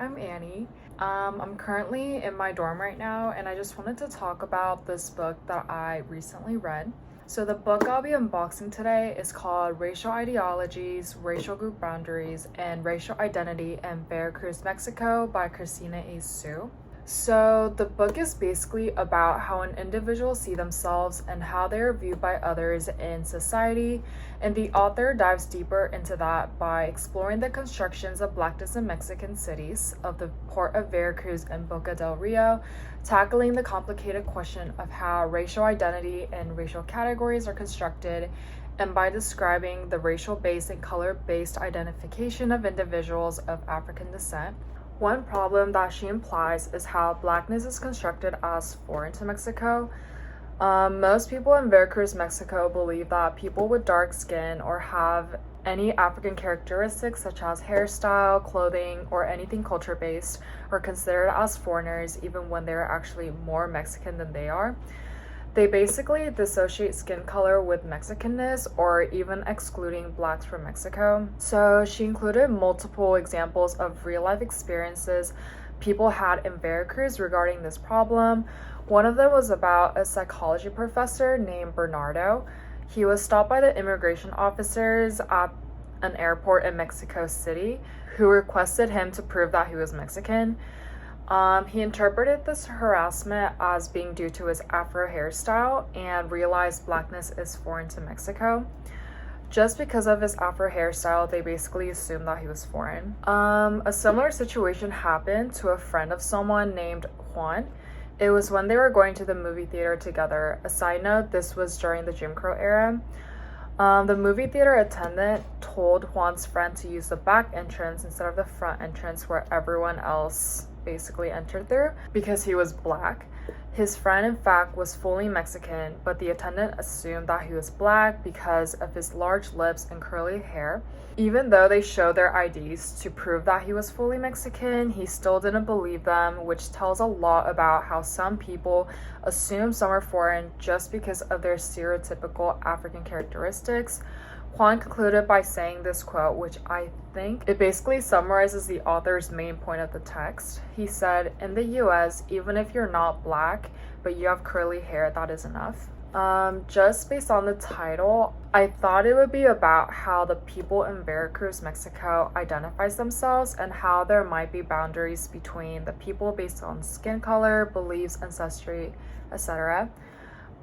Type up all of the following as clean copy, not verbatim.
I'm Annie. I'm currently in my dorm right now, and I just wanted to talk about this book that I recently read. So the book I'll be unboxing today is called Racial Ideologies, Racial Group Boundaries, and Racial Identity in Veracruz Mexico by Christina A. So the book is basically about how an individual see themselves and how they are viewed by others in society, and the author dives deeper into that by exploring the constructions of blackness in Mexican cities, of the port of Veracruz and Boca del Rio, tackling the complicated question of how racial identity and racial categories are constructed, and by describing the racial-based and color-based identification of individuals of African descent. One problem that she implies is how blackness is constructed as foreign to Mexico. Most people in Veracruz, Mexico believe that people with dark skin or have any African characteristics such as hairstyle, clothing, or anything culture-based are considered as foreigners even when they're actually more Mexican than they are. They basically dissociate skin color with Mexicanness, or even excluding blacks from Mexico. So she included multiple examples of real-life experiences people had in Veracruz regarding this problem. One of them was about a psychology professor named Bernardo. He was stopped by the immigration officers at an airport in Mexico City who requested him to prove that he was Mexican. He interpreted this harassment as being due to his Afro hairstyle and realized blackness is foreign to Mexico. Just because of his Afro hairstyle, they basically assumed that he was foreign. A similar situation happened to a friend of someone named Juan. It was when they were going to the movie theater together. A side note, this was during the Jim Crow era. The movie theater attendant told Juan's friend to use the back entrance instead of the front entrance where everyone else basically entered through because he was black. His friend in fact was fully Mexican, but the attendant assumed that he was black because of his large lips and curly hair. Even though they showed their IDs to prove that he was fully Mexican, he still didn't believe them, which tells a lot about how some people assume some are foreign just because of their stereotypical African characteristics. Juan concluded by saying this quote, which I think it basically summarizes the author's main point of the text. He said, "In the US, even if you're not black, but you have curly hair, that is enough." Just based on the title, I thought it would be about how the people in Veracruz, Mexico identifies themselves and how there might be boundaries between the people based on skin color, beliefs, ancestry, etc.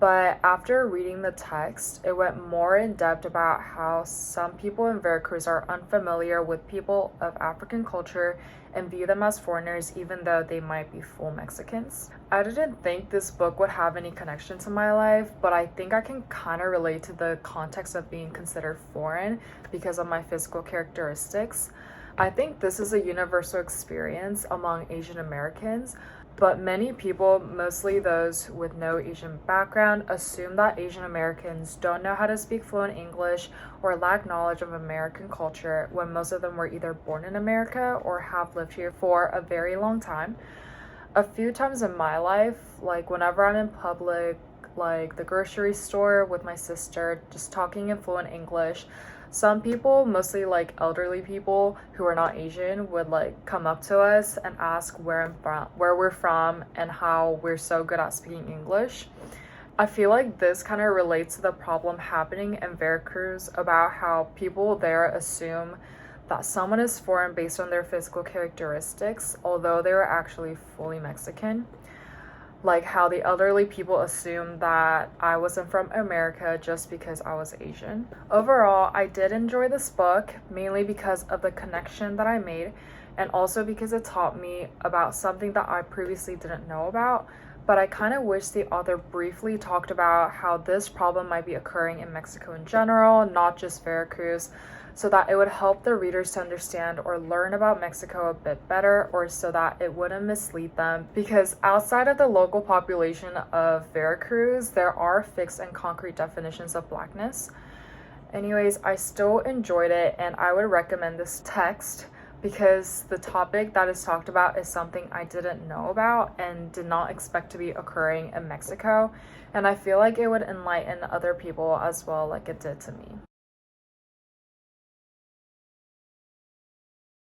But after reading the text, it went more in depth about how some people in Veracruz are unfamiliar with people of African culture and view them as foreigners even though they might be full Mexicans. I didn't think this book would have any connection to my life, but I think I can kind of relate to the context of being considered foreign because of my physical characteristics. I think this is a universal experience among Asian Americans, but many people, mostly those with no Asian background, assume that Asian Americans don't know how to speak fluent English or lack knowledge of American culture when most of them were either born in America or have lived here for a very long time. A few times in my life, like whenever I'm in public, like the grocery store with my sister, just talking in fluent English, some people, mostly like elderly people who are not Asian, would like come up to us and ask where we're from and how we're so good at speaking English. I feel like this kind of relates to the problem happening in Veracruz about how people there assume that someone is foreign based on their physical characteristics, although they were actually fully Mexican. Like how the elderly people assumed that I wasn't from America just because I was Asian. Overall, I did enjoy this book, mainly because of the connection that I made, and also because it taught me about something that I previously didn't know about. But I kind of wish the author briefly talked about how this problem might be occurring in Mexico in general, not just Veracruz, so that it would help the readers to understand or learn about Mexico a bit better, or so that it wouldn't mislead them. Because outside of the local population of Veracruz, there are fixed and concrete definitions of blackness. Anyways, I still enjoyed it, and I would recommend this text because the topic that is talked about is something I didn't know about and did not expect to be occurring in Mexico, and I feel like it would enlighten other people as well, like it did to me.